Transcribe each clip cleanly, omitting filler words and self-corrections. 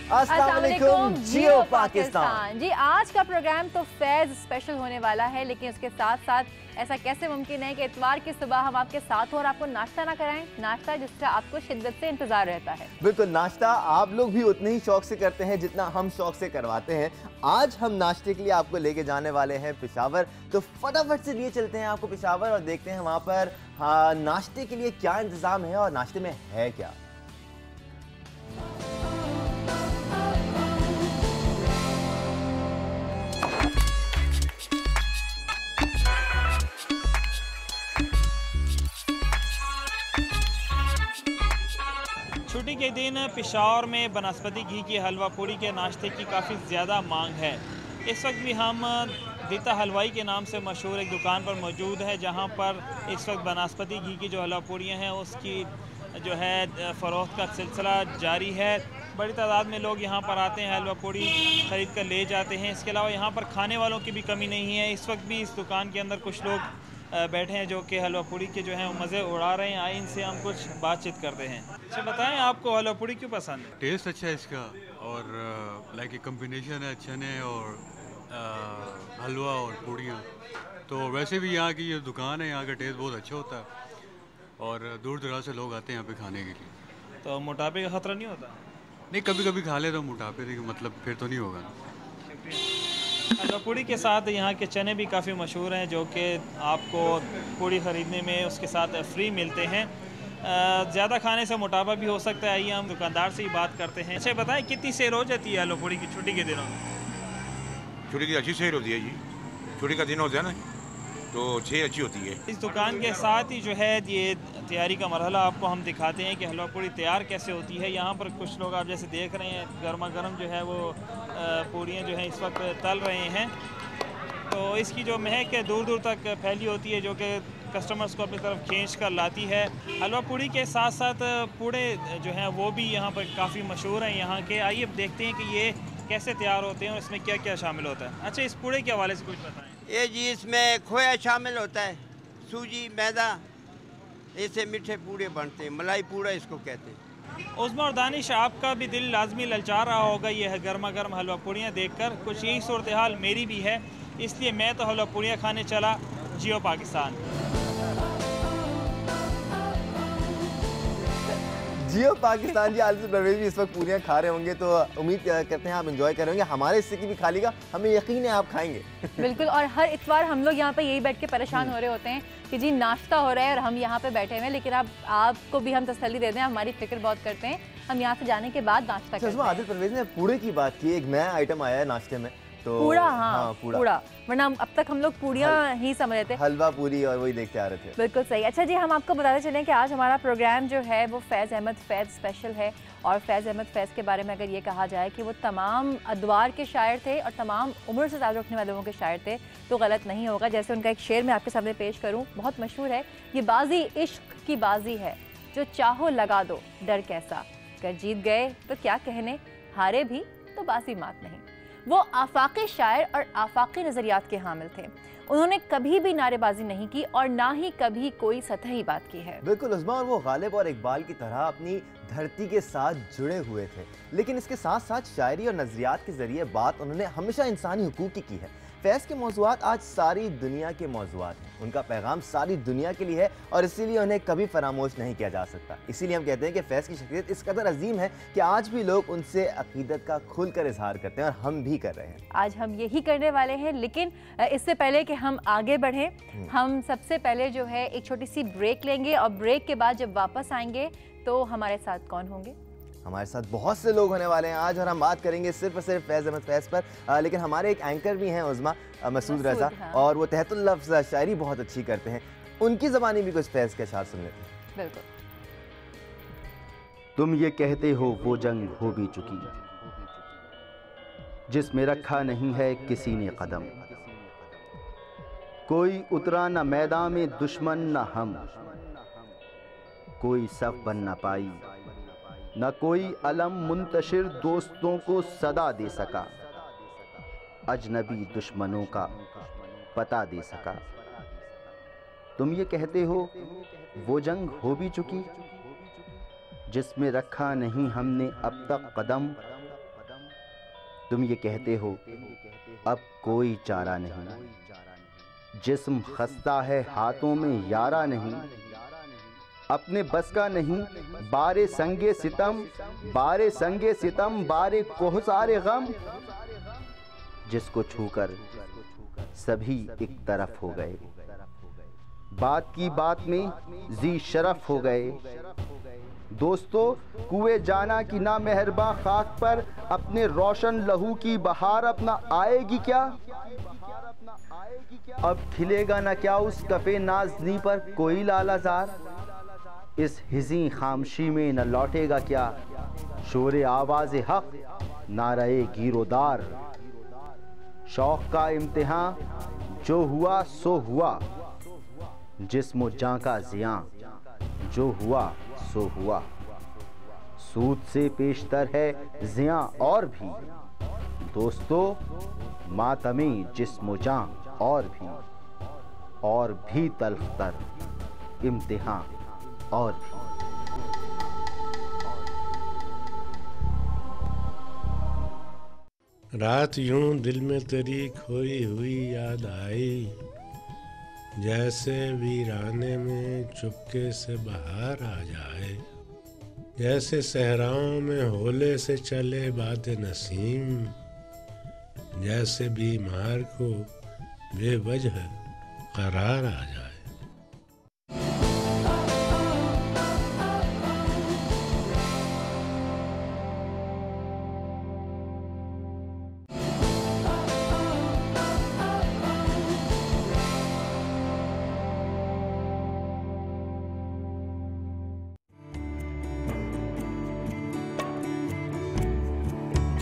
अस्सलाम वालेकुम जियो पाकिस्तान। जी आज का प्रोग्राम तो फैज स्पेशल होने वाला है, लेकिन उसके साथ साथ ऐसा कैसे मुमकिन है कि इतवार की सुबह हम आपके साथ हो और आपको नाश्ता ना कराएं, नाश्ता जिसका आपको शिद्दत से इंतजार रहता है। बिल्कुल, नाश्ता आप लोग भी उतने ही शौक से करते हैं जितना हम शौक से करवाते हैं। आज हम नाश्ते के लिए आपको लेके जाने वाले हैं पेशावर, तो फटाफट से लिए चलते हैं आपको पेशावर और देखते हैं वहाँ पर नाश्ते के लिए क्या इंतजाम है और नाश्ते में है क्या। छुट्टी के दिन पेशावर में बनस्पति घी की हलवा पूड़ी के नाश्ते की काफ़ी ज़्यादा मांग है। इस वक्त भी हम दीता हलवाई के नाम से मशहूर एक दुकान पर मौजूद है, जहां पर इस वक्त बनस्पति घी की जो हलवा पूड़ियाँ हैं उसकी जो है फ़रोख्त का सिलसिला जारी है। बड़ी तादाद में लोग यहां पर आते हैं, हलवा पूड़ी ख़रीद कर ले जाते हैं। इसके अलावा यहां पर खाने वालों की भी कमी नहीं है। इस वक्त भी इस दुकान के अंदर कुछ लोग बैठे हैं जो कि हलवा पूड़ी के जो हैं मज़े उड़ा रहे हैं। आइए इनसे हम कुछ बातचीत करते हैं। अच्छा बताएं, आपको हलवा पूड़ी क्यों पसंद है? टेस्ट अच्छा है इसका और लाइक एक कम्बिनेशन है चने और हलवा और पूड़ियाँ। तो वैसे भी यहाँ की ये दुकान है, यहाँ का टेस्ट बहुत अच्छा होता है और दूर दराज से लोग आते हैं यहाँ पे खाने के लिए। तो मोटापे का ख़तरा नहीं होता? नहीं, कभी कभी खा ले तो मोटापे के मतलब फिर तो नहीं होगा। हलवा पूड़ी के साथ यहाँ के चने भी काफ़ी मशहूर हैं, जो कि आपको पूड़ी ख़रीदने में उसके साथ फ्री मिलते हैं। ज़्यादा खाने से मोटापा भी हो सकता है। आइए हम दुकानदार से ही बात करते हैं। अच्छा बताएं, कितनी सेल हो जाती है हलवा पूड़ी की छुट्टी के दिनों में? छुट्टी की अच्छी सेल होती है जी। छुट्टी का दिन होता है ना, तो सेल अच्छी होती है। इस दुकान के साथ ही जो है ये तैयारी का मरहला आपको हम दिखाते हैं कि हलवा पूड़ी तैयार कैसे होती है। यहाँ पर कुछ लोग आप जैसे देख रहे हैं गर्मा गर्म जो है वो पूड़ियाँ जो हैं इस वक्त तल रहे हैं। तो इसकी जो महक है दूर दूर तक फैली होती है, जो कि कस्टमर्स को अपनी तरफ खींच कर लाती है। हलवा पूड़ी के साथ साथ पूड़े जो हैं वो भी यहाँ पर काफ़ी मशहूर हैं यहाँ के। आइए देखते हैं कि ये कैसे तैयार होते हैं और इसमें क्या क्या शामिल होता है। अच्छा, इस पूड़े के हवाले से कुछ बताएं। ये जी इसमें खोया शामिल होता है, सूजी, मैदा, ऐसे मीठे पूड़े बनते हैं। मलाई पूड़ा इसको कहते हैं। उस्मा और दानिश, आपका भी दिल लाजमी ललचा रहा होगा ये गर्मा गर्म हलवा पूड़ियाँ देखकर। कुछ यही सूरत हाल मेरी भी है, इसलिए मैं तो हलवा पूड़ियाँ खाने चला जियो पाकिस्तान। जियो पाकिस्तान जी, आलिस परवेज भी इस वक्त पूरियाँ खा रहे होंगे, तो उम्मीद करते हैं आप एंजॉय करेंगे। हमारे हिस्से की भी खा लीगा, हमें यकीन है आप खाएंगे। बिल्कुल, और हर इतवार हम लोग यहाँ पे यही बैठ के परेशान हो रहे होते हैं कि जी नाश्ता हो रहा है और हम यहाँ पे बैठे हुए हैं, लेकिन आपको भी हम तसल्ली दे दें, हमारी फिक्र बहुत करते हैं। हम यहाँ से जाने के बाद नाश्ता करते हैं। आदिल परवेज ने पूड़े की बात की, एक नया आइटम आया है नाश्ते में, तो पूड़ा। हाँ, पूड़ा, वरना अब तक हम लोग पूड़ियाँ ही समझ रहे थे, हलवा पूरी और वही देखते आ रहे थे। बिल्कुल सही। अच्छा जी, हम आपको बताते चलें कि आज हमारा प्रोग्राम जो है वो फैज़ अहमद फैज़ स्पेशल है। और फैज़ अहमद फैज़ के बारे में अगर ये कहा जाए कि वो तमाम अदवार के शायर थे और तमाम उम्र से ताल्लुक़ रखने वाले लोगों के शायर थे, तो गलत नहीं होगा। जैसे उनका एक शेर मैं आपके सामने पेश करूँ, बहुत मशहूर है। ये बाजी इश्क की बाजी है, जो चाहो लगा दो, डर कैसा, अगर जीत गए तो क्या कहने, हारे भी तो बाजी मात नहीं। वो आफाकी शायर और आफाकी नज़रियात के हामिल थे। उन्होंने कभी भी नारेबाजी नहीं की और ना ही कभी कोई सतही बात की है। बिल्कुल उस्मा, और वो गालिब और इकबाल की तरह अपनी धरती के साथ जुड़े हुए थे, लेकिन इसके साथ साथ शायरी और नज़रियात के ज़रिए बात उन्होंने हमेशा इंसानी हुकूक की है। फैज़ के मौज़ूआत आज सारी दुनिया के मौज़ूआत हैं, उनका पैगाम सारी दुनिया के लिए है और इसीलिए उन्हें कभी फरामोश नहीं किया जा सकता। इसीलिए हम कहते हैं कि फैज़ की शख्सियत इस कदर अजीम है कि आज भी लोग उनसे अकीदत का खुलकर इजहार करते हैं और हम भी कर रहे हैं। आज हम यही करने वाले हैं, लेकिन इससे पहले कि हम आगे बढ़ें, हम सबसे पहले जो है एक छोटी सी ब्रेक लेंगे और ब्रेक के बाद जब वापस आएंगे तो हमारे साथ कौन होंगे? हमारे साथ बहुत से लोग होने वाले हैं आज और हम बात करेंगे सिर्फ और सिर्फ फैज़ अहमद फैज़ पर। लेकिन हमारे एक एंकर भी हैं उस्मा, मसूद रज़ा, हाँ। और वो तहतुल लफ्ज़ शायरी बहुत अच्छी करते हैं। उनकी ज़बानी भी कुछ फैज़ के अशार सुन लेते हैं। बिल्कुल। तुम ये कहते हो वो जंग हो भी चुकी, जिसमें रखा नहीं है किसी ने कदम, कोई उतरा न मैदान में दुश्मन न हम, कोई सफ बन न पाई, न कोई अलम मुंतशिर दोस्तों को सदा दे सका, अजनबी दुश्मनों का पता दे सका। तुम ये कहते हो वो जंग हो भी चुकी, जिसमें रखा नहीं हमने अब तक कदम, तुम ये कहते हो अब कोई चारा नहीं, जिस्म खस्ता है हाथों में यारा नहीं, अपने बस का नहीं बारे संगे सितम, बारे संगे सितम, बारे कोहसारे गम, जिसको छूकर सभी एक तरफ हो गए, बात की बात में जी शरफ हो गए। दोस्तों कुएं जाना की ना मेहरबा खाक पर अपने रोशन लहू की बहार अपना आएगी क्या, अब खिलेगा ना क्या उस कफे नाज़नी पर कोई लालाजार, इस हिज़ी खामशी में न लौटेगा क्या शोरे आवाज़ हक नारे गिरोदार, शौक का इम्तिहान जो हुआ सो हुआ, जिस्म जान का ज़ियां जो हुआ सो हुआ, सूद से पेशतर है ज़ियां और भी, दोस्तों मातमी जिस्म जान और भी तल्खतर इम्तिहान और भी। रात यूं दिल में तेरी खोई हुई याद आई, जैसे वीराने में चुपके से बाहर आ जाए, जैसे सहराओं में होले से चले बाते नसीम, जैसे बीमार को बेवजह करार आ जाए।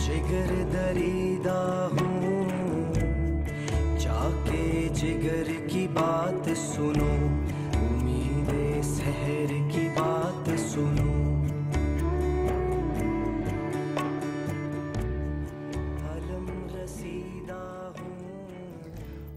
जिगर दरीदा हूँ, जाके जिगर की बात सुनो, उम्मीदे सहर की बात सुनो, अलम रसीदा हूँ।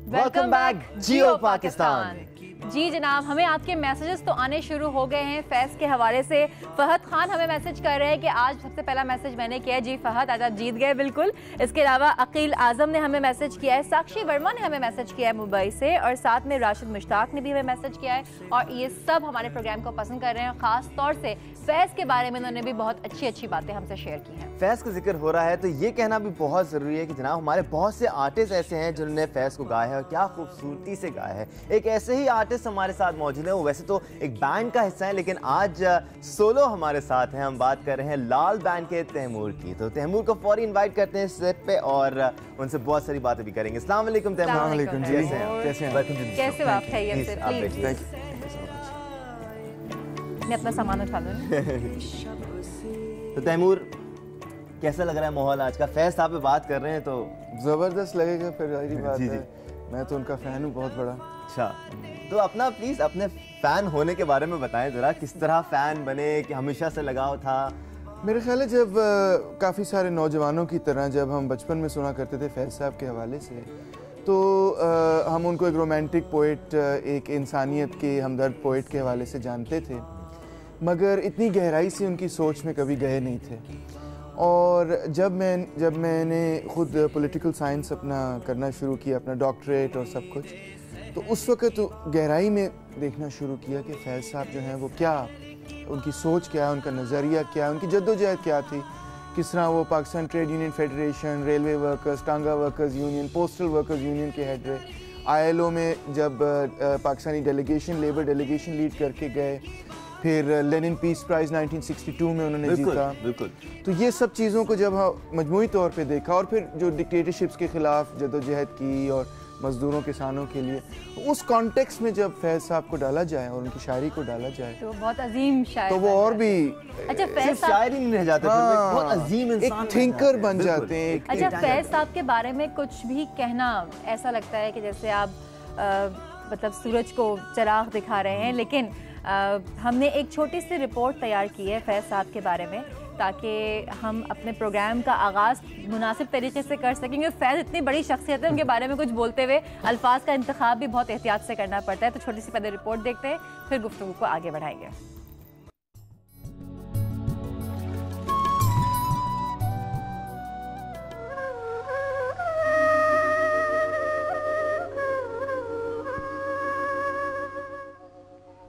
वेलकम बैक जियो पाकिस्तान। जी जनाब, हमें आपके मैसेजेस तो आने शुरू हो गए हैं फैज़ के हवाले से। फहद खान हमें मैसेज कर रहे हैं कि आज सबसे पहला मैसेज मैंने किया है। जी फहद, आज आप जीत गए बिल्कुल। इसके अलावा अकील आजम ने हमें मैसेज किया है, साक्षी वर्मा ने हमें मैसेज किया है मुंबई से, और साथ में राशिद मुश्ताक ने भी हमें मैसेज किया है, और ये सब हमारे प्रोग्राम को पसंद कर रहे हैं। ख़ास तौर से फैज़ के बारे में उन्होंने भी बहुत अच्छी अच्छी बातें हमसे शेयर की हैं। फैज़ का जिक्र हो रहा है तो ये कहना भी बहुत ज़रूरी है कि जनाब हमारे बहुत से आर्टिस्ट ऐसे हैं जिन्होंने फैज़ को गाया है और क्या खूबसूरती से गाया है। एक ऐसे ही आर्टिस्ट हमारे साथ मौजूद है, वो वैसे तो एक बैंड का हिस्सा है लेकिन आज सोलो हमारे साथ हैं। हम बात कर रहे हैं लाल बैंड के तैमूर की। तो तैमूर को फौरी इन्वाइट करते हैं सेट पे और उनसे बहुत सारी बातें भी करेंगे। अस्सलाम वालेकुम तैमूर। कैसे हो आप? खैरियत से? प्लीज अपना सामान उठा लो। तो तैमूर, कैसा लग रहा है माहौल आज का? फैज़ साहब पे बात कर रहे हैं तो ज़बरदस्त लगेगा, फिर जाहिर बात है मैं तो उनका फ़ैन हूँ बहुत बड़ा। अच्छा, तो अपना प्लीज़ अपने फ़ैन होने के बारे में बताएं ज़रा, किस तरह फ़ैन बने, कि हमेशा से लगाव था? मेरे ख्याल है जब काफ़ी सारे नौजवानों की तरह जब हम बचपन में सुना करते थे फैज़ साहब के हवाले से, तो हम उनको एक रोमांटिक पोइट, एक इंसानियत के हमदर्द पोइट के हवाले से जानते थे, मगर इतनी गहराई से उनकी सोच में कभी गए नहीं थे। और जब मैंने ख़ुद पॉलिटिकल साइंस अपना करना शुरू किया, अपना डॉक्टरेट और सब कुछ, तो उस वक़्त तो गहराई में देखना शुरू किया कि फैज़ साहब जो हैं वो क्या, उनकी सोच क्या है, उनका नज़रिया क्या है, उनकी जद्दोजहद क्या थी, किस तरह वो Pakistan trade union federation, railway workers, टांगा workers union, postal workers union के हेड रहे, ILO में जब Pakistani delegation, labour delegation lead करके गए, फिर लेनिन पीस प्राइज़ 1962 में उन्होंने जीता। बिल्कुल। तो ये सब चीज़ों को जब मजमूई तौर पे देखा, और फिर जो डिक्टेटरशिप्स के ख़िलाफ़ जद्दोजहद की और मज़दूरों किसानों के लिए, उस कॉन्टेक्स्ट में जब फैज़ साहब को डाला जाए और उनकी शायरी को डाला जाए तो बहुत अजीम शायर, तो वो और भी अच्छा फैज़ शायर ही नहीं रह जाते, बहुत अजीम इंसान, एक थिंकर बन जाते हैं। अच्छा फैज़ साहब के बारे में कुछ भी कहना ऐसा लगता है कि जैसे आप मतलब सूरज को चिराग दिखा रहे हैं, लेकिन हमने एक छोटी सी रिपोर्ट तैयार की है फैज़ साहब के बारे में, ताकि हम अपने प्रोग्राम का आगाज़ मुनासिब तरीके से कर सकेंगे। फैज़ इतनी बड़ी शख्सियत है, उनके बारे में कुछ बोलते हुए अल्फाज का इंतखाब भी बहुत एहतियात से करना पड़ता है। तो छोटी सी पहले रिपोर्ट देखते हैं, फिर गुफ्तगू को आगे बढ़ाएंगे।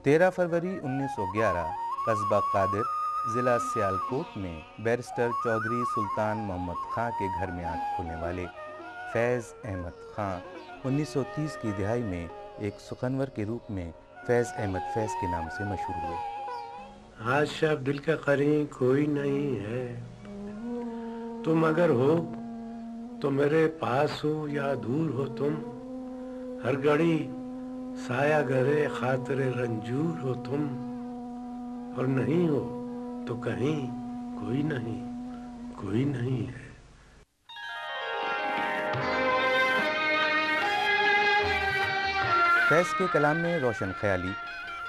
13 फरवरी 1911 कस्बा कादिर, ज़िला सियालकोट में बैरिस्टर चौधरी सुल्तान मोहम्मद खां के घर में आग खुलने वाले फैज़ अहमद खां 1930 की दिहाई में एक सुखनवर के रूप में फैज़ अहमद फैज़ के नाम से मशहूर हुए। आज शब दिल का करीं कोई नहीं है, तुम अगर हो तो मेरे पास हो या दूर हो तुम, हर घड़ी साया गरे खातिर रंजूर हो तुम, और नहीं हो तो कहीं कोई नहीं है। फैज़ के कलाम में रोशन ख्याली,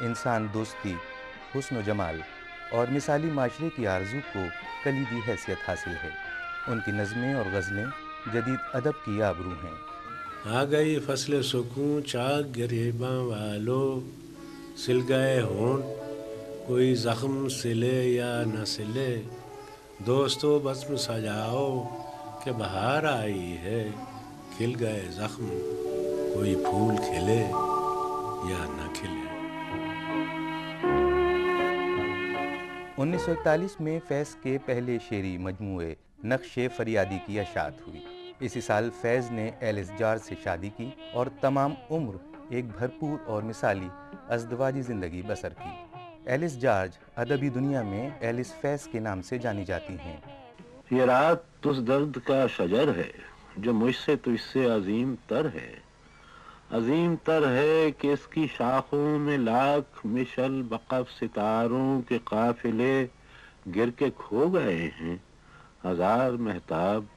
इंसान दोस्ती, हुस्न जमाल और मिसाली माशरे की आरज़ू को कलीदी हैसियत हासिल है। उनकी नज़में और गज़लें जदीद अदब की आबरू हैं। आ गई फसल सुकून चाक गिरेबां वालो, सिल गए होंठ कोई ज़ख्म सिले या न सिले, दोस्तों बज़्म सजाओ कि बहार आई है, खिल गए ज़ख्म कोई फूल खिले या न खिले। 1941 में फैज़ के पहले शेरी मजमूए नक्शे फरियादी की अशात हुई। इसी साल फैज़ ने एलिस जॉर्ज से शादी की और तमाम उम्र एक भरपूर और मिसाली अज़दवाजी ज़िंदगी बसर की। एलिस जॉर्ज अदबी दुनिया में एलिस फैज़ के नाम से जानी जाती हैं। ये रात उस दर्द का शजर है जो मुझसे तुझसे अजीम तर है, अजीम तर है कि इसकी शाखों में लाख मिशल बकफ सितारों के काफिले गिर के खो गए हैं, हजार महताब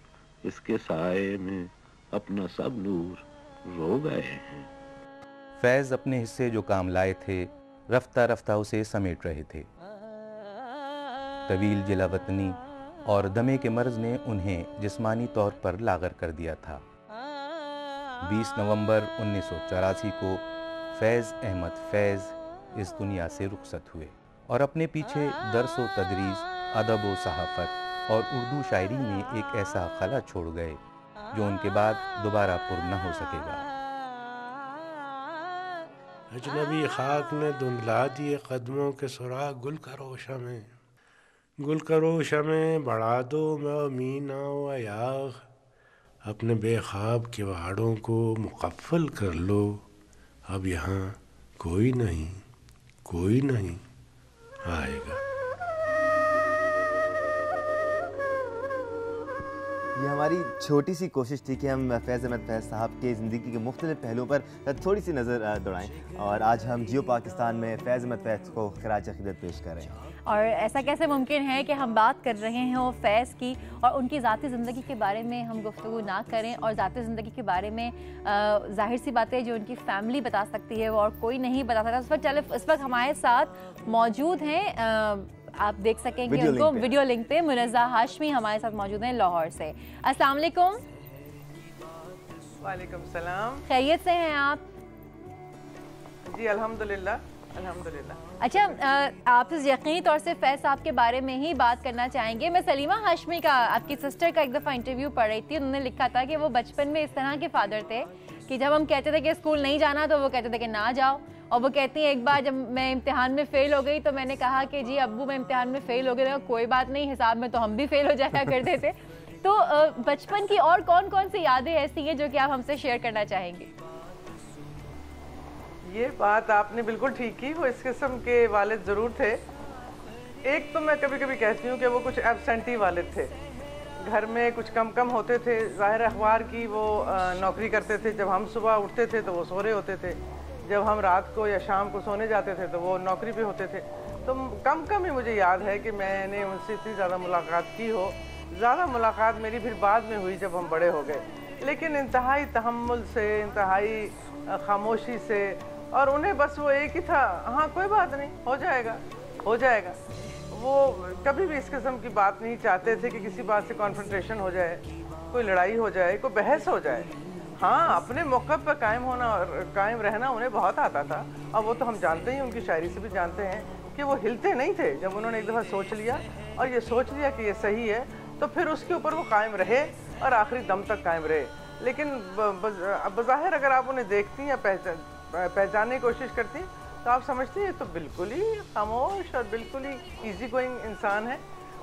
इसके साए में अपना सब नूर रो गए हैं। फैज़ अपने हिस्से जो काम लाए थे रफ्ता रफ्ता उसे समेट रहे थे। तवील जिलावतनी और दमे के मर्ज ने उन्हें जिस्मानी तौर पर लागर कर दिया था। 20 नवंबर 1984 को फैज़ अहमद फैज़ इस दुनिया से रुखसत हुए और अपने पीछे दर्स व तदरीस, अदब व सहाफ़त और उर्दू शायरी में एक ऐसा खला छोड़ गए जो उनके बाद दोबारा पुर न हो सकेगा। अजनबी खाक ने धुंधला दिए कदमों के सुराग, गुल करो शमें बढ़ा दो मैं मीना व याग, अपने बेख्वाब किवाड़ों को मुकफ़्फ़ल कर लो, अब यहाँ कोई नहीं आएगा। ये हमारी छोटी सी कोशिश थी कि हम फैज़ अहमद फैज़ साहब के ज़िंदगी के मुख्तलिफ पहलुओं पर थोड़ी सी नज़र दौड़ाएँ और आज हम जियो पाकिस्तान में फैज़ अहमद फैज़ को खिराज अक़ीदत पेश कर रहे हैं। और ऐसा कैसे मुमकिन है कि हम बात कर रहे हैं और फैज़ की और उनकी ज़ाती ज़िंदगी के बारे में हम गुफ्तगू ना करें और ज़ाती ज़िंदगी के बारे में ज़ाहिर सी बातें जो उनकी फ़ैमिली बता सकती है और कोई नहीं बता सकता। इस वक्त हमारे साथ मौजूद हैं, आप देख सकेंगे उनको वीडियो लिंक पे, मुनज़्ज़ा हाशमी हमारे साथ मौजूद हैं लाहौर से। अस्सलाम वालेकुम। वालेकुम सलाम। खैरियत से हैं आप? जी अल्हम्दुलिल्लाह अल्हम्दुलिल्लाह। अच्छा, आप यकीनी तौर से फैज़ साहब के बारे में ही बात करना चाहेंगे। मैं सलीमा हाशमी का, आपकी सिस्टर का एक दफ़ा इंटरव्यू पढ़ रही थी, उन्होंने लिखा था कि वो बचपन में इस तरह के फादर थे कि जब हम कहते थे कि स्कूल नहीं जाना तो वो कहते थे कि ना जाओ, और वो कहती हैं एक बार जब मैं इम्तिहान में फ़ेल हो गई तो मैंने कहा कि जी अब्बू मैं इम्तिहान में फ़ेल हो गई, कोई बात नहीं, हिसाब में तो हम भी फ़ेल हो जाया करते थे। तो बचपन की और कौन कौन सी यादें ऐसी हैं जो कि आप हमसे शेयर करना चाहेंगे? ये बात आपने बिल्कुल ठीक की, वो इस किस्म के वालिद ज़रूर थे। एक तो मैं कभी कभी कहती हूँ कि वो कुछ एब्सेंटी वालिद थे, घर में कुछ कम होते थे। ज़ाहिर अखबार की वो नौकरी करते थे, जब हम सुबह उठते थे तो वो सो रहे होते थे, जब हम रात को या शाम को सोने जाते थे तो वो नौकरी पे होते थे। तो कम ही मुझे याद है कि मैंने उनसे इतनी ज़्यादा मुलाकात की हो। ज़्यादा मुलाकात मेरी फिर बाद में हुई जब हम बड़े हो गए, लेकिन इंतहाई तहम्मुल से, इंतहाई खामोशी से, और उन्हें बस वो एक ही था, हाँ कोई बात नहीं, हो जाएगा। वो कभी भी इस किस्म की बात नहीं चाहते थे कि किसी बात से कॉन्फ्रंटेशन हो जाए, कोई लड़ाई हो जाए, कोई बहस हो जाए। हाँ, अपने मौक़े पर कायम रहना उन्हें बहुत आता था, और वो तो हम जानते ही, उनकी शायरी से भी जानते हैं कि वो हिलते नहीं थे। जब उन्होंने एक दफ़ा सोच लिया और ये सोच लिया कि ये सही है तो फिर उसके ऊपर वो कायम रहे और आखिरी दम तक कायम रहे। लेकिन बज़ाहिर अगर आप उन्हें देखती या पहचानने की कोशिश करती तो आप समझते हैं तो बिल्कुल ही खामोश और बिल्कुल ही इजी गोइंग इंसान है।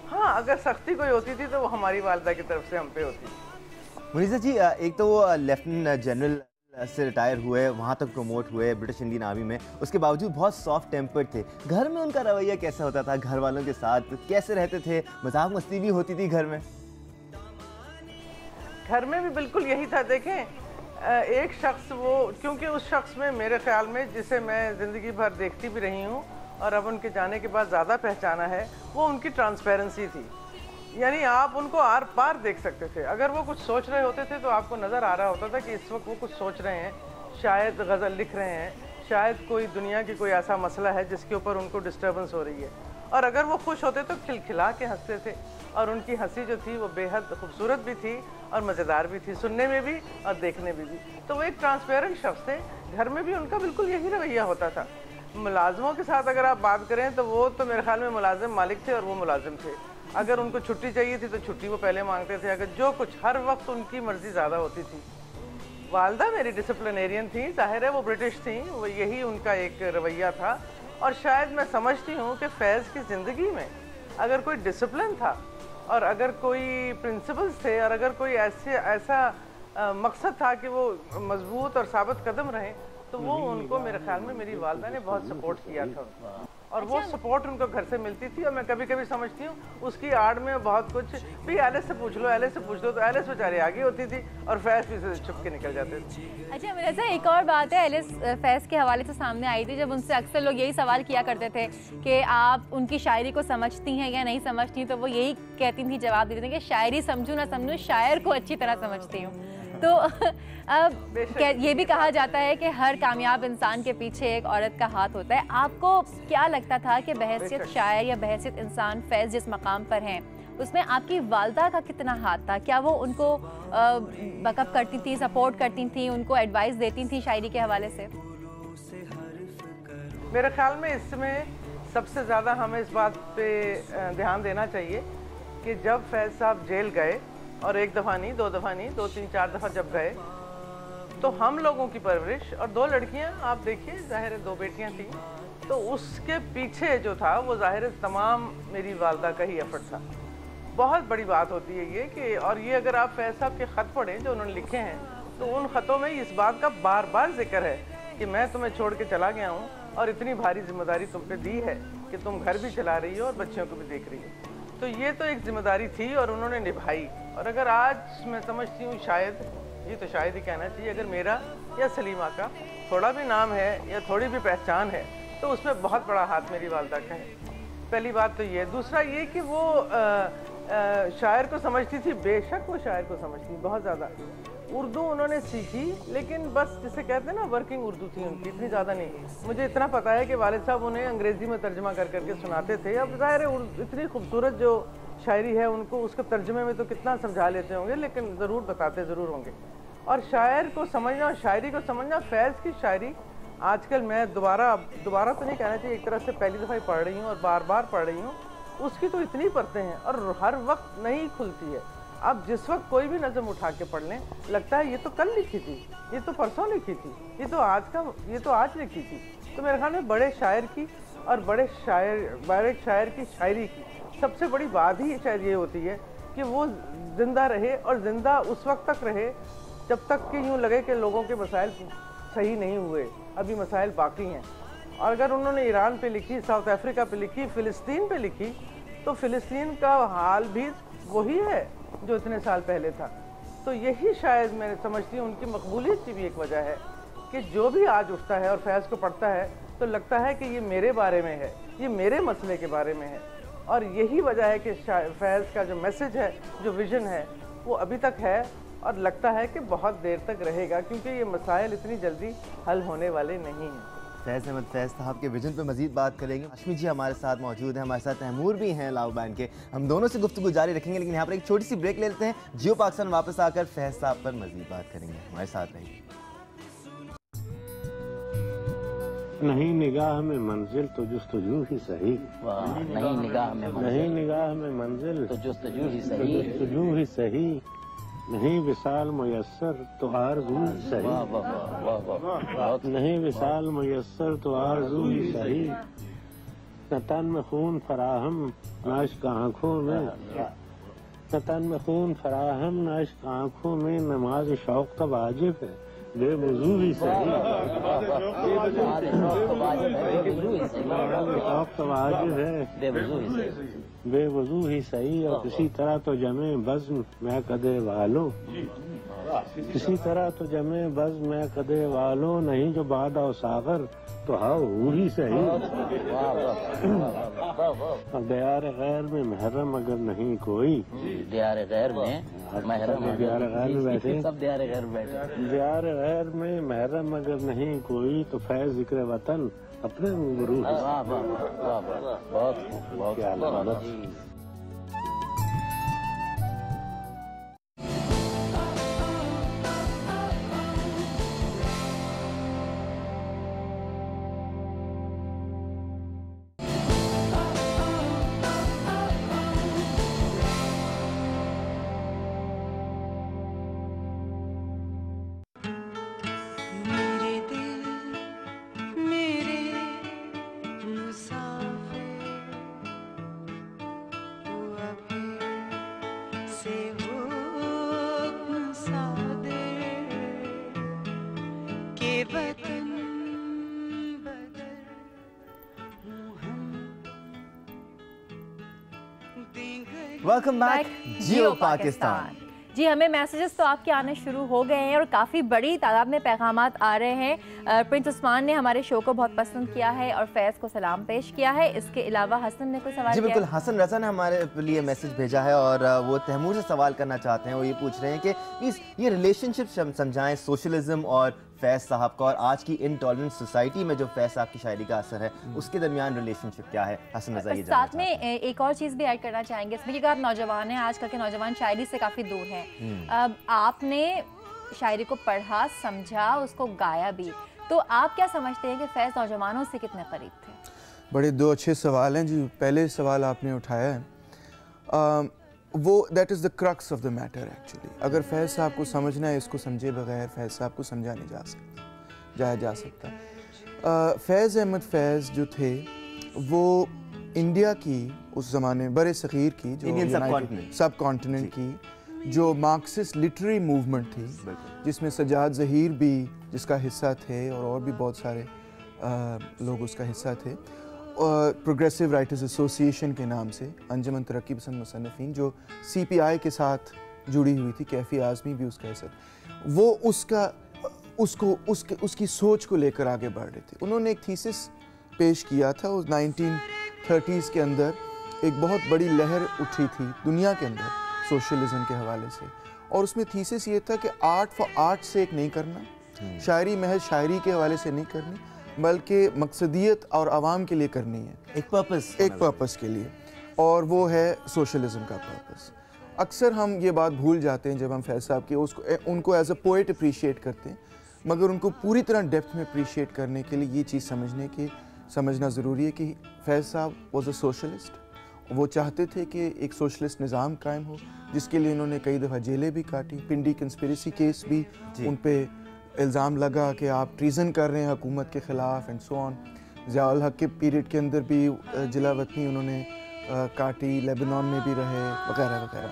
हाँ, अगर सख्ती कोई होती थी तो वो हमारी वालिदा की तरफ से हम पे होती थी। मुनीसा जी, एक तो वो लेफ्टिनेंट जनरल से रिटायर हुए, वहाँ तक प्रमोट हुए ब्रिटिश इंडियन आर्मी में, उसके बावजूद बहुत सॉफ्ट टेम्पर्ड थे। घर में उनका रवैया कैसा होता था? घर वालों के साथ कैसे रहते थे? मजाक मस्ती भी होती थी घर में? घर में भी बिल्कुल यही था। देखें, एक शख्स वो, क्योंकि उस शख्स में मेरे ख्याल में, जिसे मैं ज़िंदगी भर देखती भी रही हूँ और अब उनके जाने के बाद ज़्यादा पहचाना है, वो उनकी ट्रांसपेरेंसी थी। यानी आप उनको आर पार देख सकते थे। अगर वो कुछ सोच रहे होते थे तो आपको नज़र आ रहा होता था कि इस वक्त वो कुछ सोच रहे हैं, शायद गज़ल लिख रहे हैं, शायद कोई दुनिया की कोई ऐसा मसला है जिसके ऊपर उनको डिस्टर्बेंस हो रही है। और अगर वो खुश होते तो खिलखिला के हंसते थे, और उनकी हंसी जो थी वो बेहद खूबसूरत भी थी और मज़ेदार भी थी, सुनने में भी और देखने में भी। तो वो एक ट्रांसपेरेंट शख्स थे। घर में भी उनका बिल्कुल यही रवैया होता था। मुलाजमों के साथ अगर आप बात करें तो वो तो मेरे ख्याल में मुलाजिम मालिक थे और वो मुलाजिम थे। अगर उनको छुट्टी चाहिए थी तो छुट्टी वो पहले मांगते थे। अगर जो कुछ, हर वक्त उनकी मर्ज़ी ज़्यादा होती थी। वालदा मेरी डिसिप्लिनेरियन थी, ज़ाहिर है वो ब्रिटिश थी, वो यही उनका एक रवैया था। और शायद मैं समझती हूँ कि फैज़ की ज़िंदगी में अगर कोई डिसिप्लिन था और अगर कोई प्रिंसिपल्स थे और अगर कोई ऐसा मकसद था कि वो मजबूत और साबित कदम रहे, तो वो उनको मेरे ख्याल में मेरी वालदा ने बहुत सपोर्ट किया था। और वो सपोर्ट उनको घर से मिलती थी। और मैं कभी कभी समझती हूँ उसकी आड़ में बहुत कुछ भी, एलिस से पूछ लो, एलिस से पूछ लो, तो एलिस बेचारी आगे होती थी और फैज़ भी से छुप के निकल जाते थे। अच्छा मुनीसा, एक और बात है, एलिस फैज़ के हवाले से सामने आई थी जब उनसे अक्सर लोग यही सवाल किया करते थे कि आप उनकी शायरी को समझती हैं या नहीं समझती, तो वो यही कहती थी, जवाब देती थी कि शायरी समझूँ ना समझूँ, शायर को अच्छी तरह समझती हूँ। तो अब ये भी कहा जाता है कि हर कामयाब इंसान के पीछे एक औरत का हाथ होता है। आपको क्या लगता था कि बहैसियत शायर या बहैसियत इंसान फैज़ जिस मकाम पर हैं उसमें आपकी वालदा का कितना हाथ था? क्या वो उनको बैकअप करती थी, सपोर्ट करती थी, उनको एडवाइस देती थी शायरी के हवाले से? मेरे ख्याल में इसमें सबसे ज़्यादा हमें इस बात पे ध्यान देना चाहिए कि जब फैज़ साहब जेल गए, और एक दफ़ा नहीं, दो दफ़ा नहीं, 2, 3, 4 दफ़ा जब गए, तो हम लोगों की परवरिश, और 2 लड़कियां आप देखिए, ज़ाहिर है 2 बेटियां थी, तो उसके पीछे जो था वो ज़ाहिर है तमाम मेरी वालदा का ही एफर्ट था। बहुत बड़ी बात होती है ये कि, और ये अगर आप फैज़ साहब के ख़त पढ़ें जो उन्होंने लिखे हैं, तो उन ख़तों में इस बात का बार बार जिक्र है कि मैं तुम्हें छोड़ के चला गया हूँ और इतनी भारी जिम्मेदारी तुम पे दी है कि तुम घर भी चला रही हो और बच्चियों को भी देख रही हो। तो ये तो एक जिम्मेदारी थी और उन्होंने निभाई। और अगर आज मैं समझती हूँ, शायद ये तो शायद ही कहना चाहिए, अगर मेरा या सलीमा का थोड़ा भी नाम है या थोड़ी भी पहचान है तो उसमें बहुत बड़ा हाथ मेरी वालदा का है। पहली बात तो ये। दूसरा ये कि वो शायर को समझती थी, बेशक वो शायर को समझती बहुत ज़्यादा। उर्दू उन्होंने सीखी, लेकिन बस जिसे कहते हैं ना, वर्किंग उर्दू थी उनकी, इतनी ज़्यादा नहीं। मुझे इतना पता है कि वालिद साहब उन्हें अंग्रेज़ी में तर्जमा कर करके सुनाते थे। अब ज़ाहिर है इतनी खूबसूरत जो शायरी है उनको उसके तर्जमे में तो कितना समझा लेते होंगे, लेकिन ज़रूर बताते ज़रूर होंगे। और शायर को समझना और शायरी को समझना, फैज़ की शायरी आजकल मैं दोबारा तो नहीं कहना चाहिए, एक तरह से पहली दफ़ा ही पढ़ रही हूँ और बार बार पढ़ रही हूँ। उसकी तो इतनी परतें हैं और हर वक्त नहीं खुलती है। आप जिस वक्त कोई भी नज़म उठा के पढ़ लें, लगता है ये तो कल लिखी थी, ये तो परसों लिखी थी, ये तो आज लिखी थी। तो मेरे ख्याल में बड़े शायर की और बड़े शायर की शायरी की सबसे बड़ी बात ही शायद ये होती है कि वो ज़िंदा रहे, और ज़िंदा उस वक्त तक रहे जब तक कि यूँ लगे कि लोगों के मसाइल सही नहीं हुए, अभी मसाइल बाकी हैं। और अगर उन्होंने ईरान पे लिखी, साउथ अफ्रीका पे लिखी, फ़िलिस्तीन पे लिखी, तो फ़िलिस्तीन का हाल भी वही है जो इतने साल पहले था। तो यही शायद मैं समझती हूँ उनकी मकबूलियत की भी एक वजह है कि जो भी आज उठता है और फैज़ को पढ़ता है तो लगता है कि ये मेरे बारे में है, ये मेरे मसले के बारे में है। और यही वजह है कि फैज़ का जो मैसेज है, जो विज़न है, वो अभी तक है और लगता है कि बहुत देर तक रहेगा, क्योंकि ये मसाइल इतनी जल्दी हल होने वाले नहीं हैं। फैज़ अहमद फैज़ साहब के विजन पे मजीद बात करेंगे। हाशमी जी हमारे साथ मौजूद हैं, हमारे साथ तैमूर भी हैं लाव बैंड के। हम दोनों से गुफ्तगू जारी रखेंगे, लेकिन यहाँ पर एक छोटी सी ब्रेक ले लेते हैं। जियो पाकिस्तान वापस आकर फैज़ साहब पर मजीद बात करेंगे। हमारे साथ रहिए। नहीं निगाह में मंजिल तो जुस्तजू ही सही, नहीं निगाह में मंजिल तो जुस्तजू ही सही, नहीं विसाल मुयस्सर तो आरज़ू ही सही, नहीं विसाल मुयस्सर तो आरज़ू ही सही, न तन में खून फराहम न इश्क आँखों में, न तन में खून फराहम न इश्क आँखों में, नमाज शौक तो वाजिब है बेवजू ही सही, शौक तो वाजिब है बेवजू ही सही, और किसी तरह तो जमे बज़्म मैं कदे वालो, किसी तरह तो जमे बज़्म मैं कदे वालो, नहीं जो बाद और सागर तो हाँ वो ही सही, दियार गैर में महरम अगर नहीं कोई, दियार गैर में महरम, दियार गैर में बैठे सब दियार गैर में बैठे, दियार गैर में महरम अगर नहीं कोई तो फैज़ ज़िक्र वतन अपने रूह। वाह वाह वाह वाह, बहुत बहुत वेलकम बैक जियो पाकिस्तान। जी हमें मैसेजेस तो आपके आने शुरू हो गए हैं और काफ़ी बड़ी तादाद में पैगामात आ रहे हैं। प्रिंस उस्मान ने हमारे शो को बहुत पसंद किया है और फैज़ को सलाम पेश किया है। इसके अलावा हसन ने कोई सवाल जी बिल्कुल, किया? हसन रज़ा ने हमारे लिए मैसेज भेजा है और वो तैमूर से सवाल करना चाहते हैं। वो ये पूछ रहे हैं कि प्लीज़ ये रिलेशनशिप समझाएं सोशलिज्म और फैज़ साहब का, और आज की इनटॉलरेंट सोसाइटी में जो फैज़ साहब की शायरी का असर है उसके दरमियान रिलेशनशिप क्या है। हसन रज़ा ये साथ में एक और चीज़ भी ऐड करना चाहेंगे इसमें, क्योंकि आप नौजवान हैं, आजकल के नौजवान शायरी से काफ़ी दूर हैं। अब आपने शायरी को पढ़ा, समझा, उसको गाया भी, तो आप क्या समझते हैं कि फैज़ नौजवानों से कितने करीब थे? बड़े दो अच्छे सवाल हैं जी। पहले सवाल आपने उठाया है वो that is the crux of the matter actually. अगर फैज़ साहब को समझना है, इसको समझे बगैर फैज़ साहब को समझा नहीं जा सकता। फैज़ अहमद फैज़ जो थे वो इंडिया की उस ज़माने बड़े सग़ीर की जो सब कॉन्टिनेंट की जो मार्क्सिस्ट लिटरेरी मूवमेंट थी, जिसमें सजाद ज़हीर भी जिसका हिस्सा थे और भी बहुत सारे लोग उसका हिस्सा थे, प्रोग्रेसिव राइटर्स एसोसिएशन के नाम से अंजुमन तरक्की पसंद मुसन्निफ़ीन जो CPI के साथ जुड़ी हुई थी, कैफ़ी आज़मी भी उसका हिस्सा, वो उसकी सोच को लेकर आगे बढ़ रहे थे। उन्होंने एक थीसिस पेश किया था। उस 1930s के अंदर एक बहुत बड़ी लहर उठी थी दुनिया के अंदर सोशलिज्म के हवाले से, और उसमें थीसिस ये था कि आर्ट फॉर आर्ट से एक नहीं करना, शायरी महज शायरी के हवाले से नहीं करनी, बल्कि मकसदियत और आवाम के लिए करनी है, एक पर्पस के लिए, और वो है सोशलिज्म का पर्पस। अक्सर हम ये बात भूल जाते हैं जब हम फैज़ साहब की उनको एज अ पोएट अप्रिशिएट करते हैं, मगर उनको पूरी तरह डेप्थ में अप्रिशिएट करने के लिए ये चीज़ समझना ज़रूरी है कि फैज़ साहब वॉज अ सोशलिस्ट। वो चाहते थे कि एक सोशलिस्ट निज़ाम कायम हो, जिसके लिए उन्होंने कई दफ़ा जेलें भी काटी, पिंडी कंस्पिरेसी केस भी उन पर इल्ज़ाम लगा कि आप ट्रीज़न कर रहे हैं हुकूमत के ख़िलाफ़ एंड सो ऑन। ज़ियाउल हक के पीरियड के अंदर भी जिला वतनी उन्होंने काटी, लेबनान में भी रहे वगैरह वगैरह।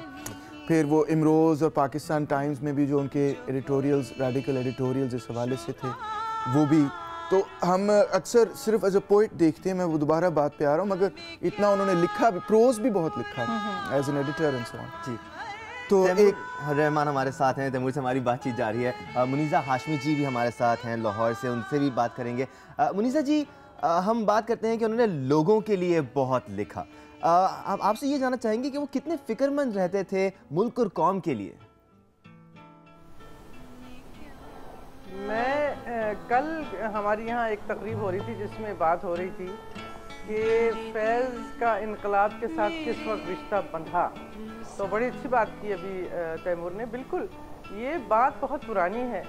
फिर वो इमरोज़ और पाकिस्तान टाइम्स में भी जो उनके एडिटोरियल्स, रेडिकल एडिटोरियल्स इस हवाले से थे वो भी। तो हम अक्सर सिर्फ एज अ पोइट देखते हैं, मैं वो दोबारा बात पे आ रहा हूँ, मगर इतना उन्होंने लिखा भी, प्रोज भी बहुत लिखा as an editor and so on. जी, तो एक रहमान हमारे साथ हैं, तैमूर से हमारी बातचीत जारी है। मुनीज़ा हाशमी जी भी हमारे साथ हैं लाहौर से, उनसे भी बात करेंगे। मुनीज़ा जी, हम बात करते हैं कि उन्होंने लोगों के लिए बहुत लिखा। आपसे ये जानना चाहेंगे कि वो कितने फ़िक्रमंद रहते थे मुल्क और कौम के लिए। मैं कल हमारी यहाँ एक तकरीब हो रही थी जिसमें बात हो रही थी कि फैज़ का इनकलाब के साथ किस वक्त रिश्ता बंधा। तो बड़ी अच्छी बात की अभी तैमूर ने। बिल्कुल ये बात बहुत पुरानी है,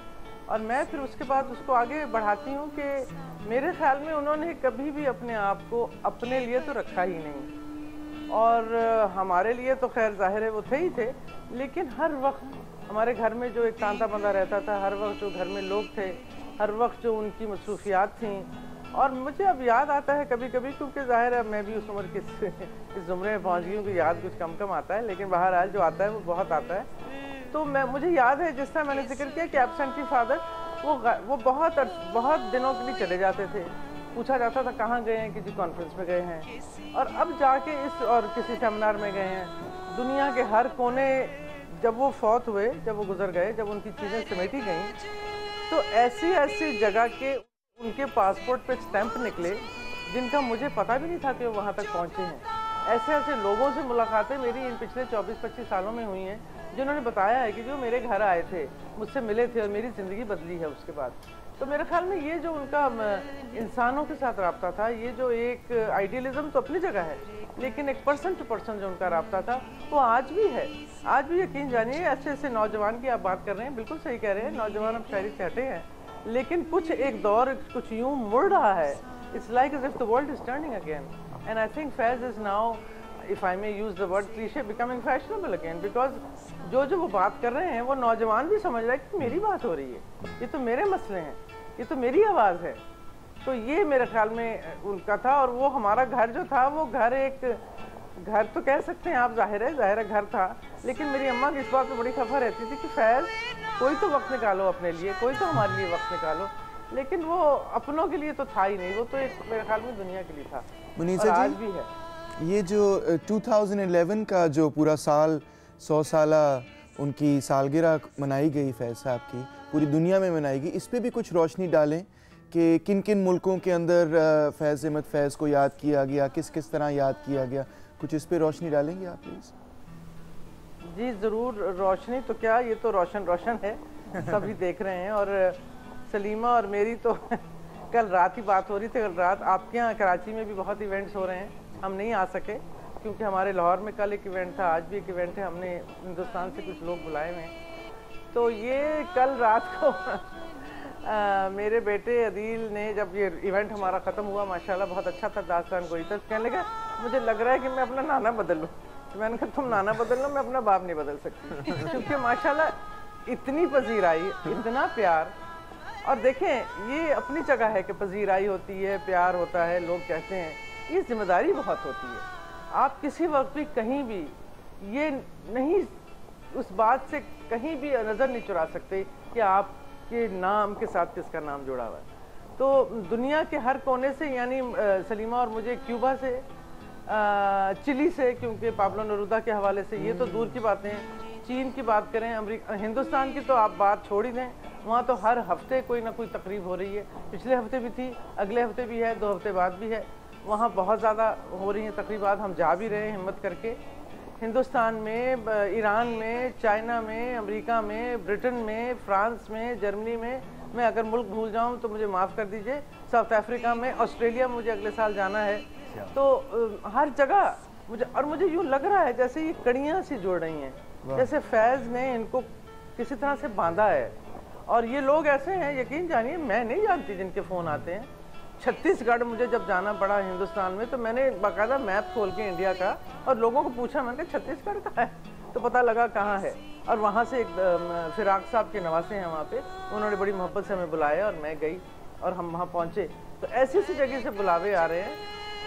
और मैं फिर उसके बाद उसको आगे बढ़ाती हूँ कि मेरे ख्याल में उन्होंने कभी भी अपने आप को अपने लिए तो रखा ही नहीं। और हमारे लिए तो खैर जाहिर है वो थे ही थे, लेकिन हर वक्त हमारे घर में जो एक तांता बंदा रहता था, हर वक्त जो घर में लोग थे, हर वक्त जो उनकी मसरूफियात थी। और मुझे अब याद आता है कभी कभी, क्योंकि जाहिर है मैं भी उस उम्र के इस ज़ुमरे में पहुँच गई हूँ कि याद कुछ कम कम आता है, लेकिन बहरहाल जो आता है वो बहुत आता है। तो मुझे याद है जिस तरह मैंने जिक्र किया कि एब्सेंटी फादर वो बहुत दिनों के लिए चले जाते थे। पूछा जाता था कहाँ गए हैं, किसी कॉन्फ्रेंस में गए हैं, और अब जाके और किसी सेमिनार में गए हैं। दुनिया के हर कोने, जब वो फौत हुए, जब वो गुजर गए, जब उनकी चीज़ें समेटी गईं, तो ऐसी ऐसी जगह के उनके पासपोर्ट पे स्टैंप निकले जिनका मुझे पता भी नहीं था कि वो वहाँ तक पहुँचे हैं। ऐसे ऐसे लोगों से मुलाकातें मेरी इन पिछले 24-25 सालों में हुई हैं, जिन्होंने बताया है कि जो मेरे घर आए थे, मुझसे मिले थे और मेरी ज़िंदगी बदली है उसके बाद। तो मेरे ख्याल में ये जो उनका इंसानों के साथ रब्ता था, ये जो एक आइडियलिज्म तो अपनी जगह है, लेकिन एक पर्सन टू पर्सन जो उनका रब्ता था वो आज भी है। आज भी यकीन जानिए, ऐसे ऐसे नौजवान की आप बात कर रहे हैं, बिल्कुल सही कह रहे हैं, नौजवान अब शायरी से हटे हैं, लेकिन कुछ एक दौर कुछ यूँ मुड़ रहा है। It's like as if the world is turning again, and I think Faiz is now, if I may use the word cliché, becoming fashionable again, because जो वो बात कर रहे हैं वो नौजवान भी समझ रहा है कि मेरी बात हो रही है, ये तो मेरे मसले हैं, ये तो मेरी आवाज़ है। तो ये मेरे ख्याल में उनका था। और वो हमारा घर जो था, वो घर तो कह सकते हैं आप, जाहिर है घर था, लेकिन मेरी अम्मा की इस बात पर बड़ी खफा रहती थी कि फैज़ कोई तो वक्त निकालो अपने लिए, कोई तो हमारे लिए वक्त निकालो। लेकिन वो अपनों के लिए तो था ही नहीं, वो तो एक मेरे ख्याल में दुनिया के लिए था, और आज भी है। ये जो 2011 का जो पूरा साल 100 साला उनकी सालगिरह मनाई गई फैज़ साहब की, पूरी दुनिया में मनाई गई, इस पे भी कुछ रोशनी डालें कि किन किन मुल्कों के अंदर फैज़ अहमद फैज़ को याद किया गया, किस किस तरह याद किया गया, कुछ इस पे रोशनी डालेंगे आप प्लीज़? जी ज़रूर, रोशनी तो क्या, ये तो रोशन है, सभी देख रहे हैं। और सलीमा और मेरी तो कल रात ही बात हो रही थी, कल रात आपके यहाँ कराची में भी बहुत इवेंट्स हो रहे हैं, हम नहीं आ सके क्योंकि हमारे लाहौर में कल एक इवेंट था, आज भी एक इवेंट है, हमने हिंदुस्तान से कुछ लोग बुलाए हुए हैं। तो ये कल रात को मेरे बेटे अदील ने, जब ये इवेंट हमारा ख़त्म हुआ, माशाल्लाह बहुत अच्छा था, दास्तान गोई था, कहने लगा मुझे लग रहा है कि मैं अपना नाना बदल लूँ। तो मैंने कहा तुम नाना बदल लो, मैं अपना बाप नहीं बदल सकती, क्योंकि माशाल्लाह इतनी पजीराई, इतना प्यार। और देखें ये अपनी जगह है कि पजीराई होती है, प्यार होता है, लोग कहते हैं, ये जिम्मेदारी बहुत होती है। आप किसी वक्त भी कहीं भी ये नहीं, उस बात से कहीं भी नज़र नहीं चुरा सकते कि आपके नाम के साथ किसका नाम जुड़ा हुआ है। तो दुनिया के हर कोने से, यानी सलीमा और मुझे क्यूबा से, चिली से, क्योंकि पाब्लो नेरूदा के हवाले से, ये तो दूर की बातें हैं, चीन की बात करें, अमेरिका, हिंदुस्तान की तो आप बात छोड़ ही दें, वहाँ तो हर हफ्ते कोई ना कोई तकरीब हो रही है। पिछले हफ्ते भी थी, अगले हफ्ते भी है, 2 हफ्ते बाद भी है, वहाँ बहुत ज़्यादा हो रही हैं तकरीबात। हम जा भी रहे हैं हिम्मत करके, हिंदुस्तान में, ईरान में, चाइना में, अमेरिका में, ब्रिटेन में, फ्रांस में, जर्मनी में, मैं अगर मुल्क भूल जाऊँ तो मुझे माफ़ कर दीजिए, साउथ अफ्रीका में, ऑस्ट्रेलिया मुझे अगले साल जाना है। तो हर जगह मुझे यूँ लग रहा है जैसे ये कड़ियाँ सी जुड़ रही हैं, जैसे फैज़ ने इनको किसी तरह से बांधा है। और ये लोग ऐसे हैं, यकीन जानिए, मैं नहीं जानती जिनके फ़ोन आते हैं। छत्तीसगढ़ मुझे जब जाना पड़ा हिंदुस्तान में, तो मैंने बाकायदा मैप खोल के इंडिया का और लोगों को पूछा, मैंने कहा छत्तीसगढ़ का है, तो पता लगा कहाँ है। और वहाँ से एक फिराक साहब के नवासे हैं वहाँ पे, उन्होंने बड़ी मोहब्बत से हमें बुलाया और मैं गई और हम वहाँ पहुँचे। तो ऐसी सी जगह से बुलावे आ रहे हैं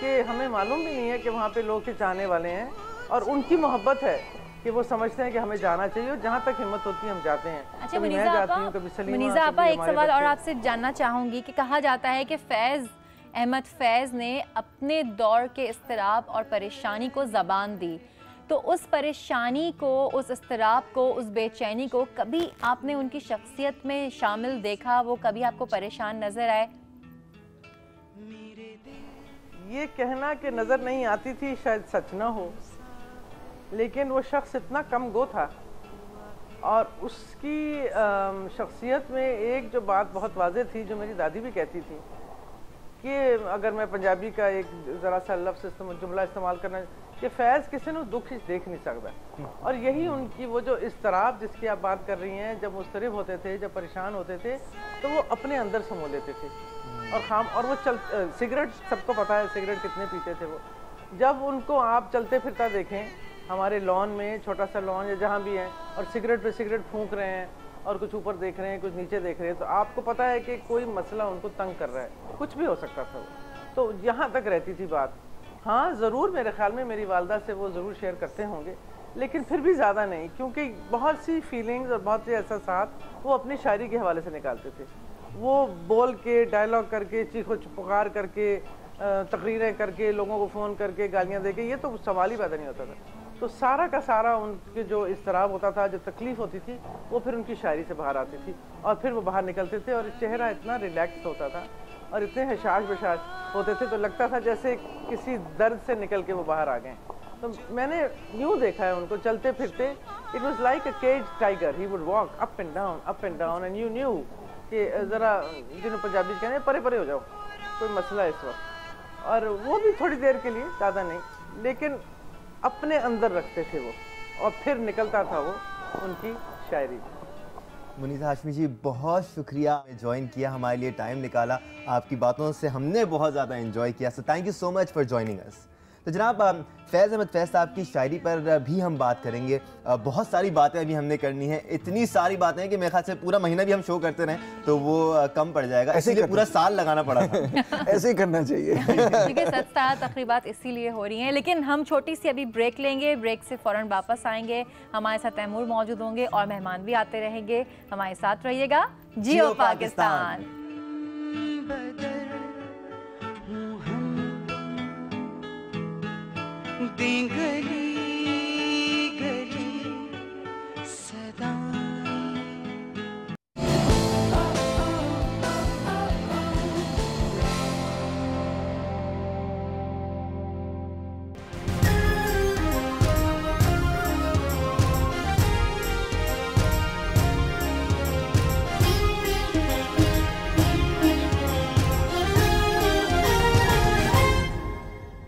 कि हमें मालूम भी नहीं है कि वहाँ पे लोग के चाहने वाले हैं, और उनकी मोहब्बत है कि वो समझते हैं कि हमें जाना चाहिए, और जहाँ तक हिम्मत होती है हम जाते हैं। अच्छा मुनीज़ा आपा, एक सवाल और आपसे जानना चाहूँगी कि कहा जाता है कि फैज़ अहमद फैज़ ने अपने दौर के इस्तिराब और परेशानी को ज़बान दी, तो उस परेशानी को, उस इस्तिराब को, उस बेचैनी को कभी आपने उनकी शख्सियत में शामिल देखा? वो कभी आपको परेशान नज़र आए? ये कहना कि नज़र नहीं आती थी शायद सच ना हो, लेकिन वो शख्स इतना कम गो था, और उसकी शख्सियत में एक जो बात बहुत वाज़ेह थी, जो मेरी दादी भी कहती थी, कि अगर मैं पंजाबी का एक ज़रा सा लफ्ज़ जुमला इस्तेमाल करना, कि फैज़ किसी ने दुख देख नहीं सकता। और यही उनकी वो जो इस्तराब जिसकी आप बात कर रही हैं, जब मुस्तरिब होते थे, जब परेशान होते थे, तो वो अपने अंदर समो लेते थे। और वो सिगरेट, सबको पता है सिगरेट कितने पीते थे वो, जब उनको आप चलते फिरता देखें हमारे लॉन में, छोटा सा लॉन या जहाँ भी हैं, और सिगरेट पे सिगरेट फूंक रहे हैं और कुछ ऊपर देख रहे हैं, कुछ नीचे देख रहे हैं, तो आपको पता है कि कोई मसला उनको तंग कर रहा है, कुछ भी हो सकता था वो। तो यहाँ तक रहती थी बात। हाँ, ज़रूर मेरे ख्याल में मेरी वालदा से वो ज़रूर शेयर करते होंगे, लेकिन फिर भी ज़्यादा नहीं, क्योंकि बहुत सी फीलिंग्स और बहुत से एहसासात वो अपनी शायरी के हवाले से निकालते थे। वो बोल के, डायलॉग करके, चीखो पुकार करके, तकरीरें करके, लोगों को फ़ोन करके, गालियाँ दे के, ये तो सवाल ही पैदा नहीं होता था। तो सारा का सारा उनके जो इस्तराब होता था, जो तकलीफ़ होती थी, वो फिर उनकी शायरी से बाहर आती थी और फिर वो बाहर निकलते थे और चेहरा इतना रिलैक्स होता था और इतने हशाश बशाश होते थे, तो लगता था जैसे किसी दर्द से निकल के वो बाहर आ गए। तो मैंने यूँ देखा है उनको चलते फिरते, it was like a cage tiger, he would walk up and down and you knew कि ज़रा, जिन्होंने पंजाबी कहने परे परे हो जाओ, कोई मसला है इस वक्त। और वो भी थोड़ी देर के लिए, ज़्यादा नहीं, लेकिन अपने अंदर रखते थे वो, और फिर निकलता था वो उनकी शायरी। मुनीसा हाशमी जी, बहुत शुक्रिया ज्वाइन किया, हमारे लिए टाइम निकाला, आपकी बातों से हमने बहुत ज़्यादा एंजॉय किया, so thank you so much for joining us. तो जनाब, फैज़ अहमद फैज़ साहब की शायरी पर भी हम बात करेंगे। बहुत सारी बातें अभी हमने करनी है, इतनी सारी बातें हैं कि मेरे ख्याल से पूरा महीना भी हम शो करते रहें तो वो कम पड़ जाएगा, इसीलिए पूरा साल लगाना पड़ा था। ऐसे ही करना चाहिए। क्योंकि 7 तकरीबात इसीलिए हो रही हैं। लेकिन हम छोटी सी अभी ब्रेक लेंगे, ब्रेक से फ़ौरन वापस आएंगे। हमारे साथ तैमूर मौजूद होंगे और मेहमान भी आते रहेंगे। हमारे साथ रहिएगा। जियो पाकिस्तान। गली गली सदा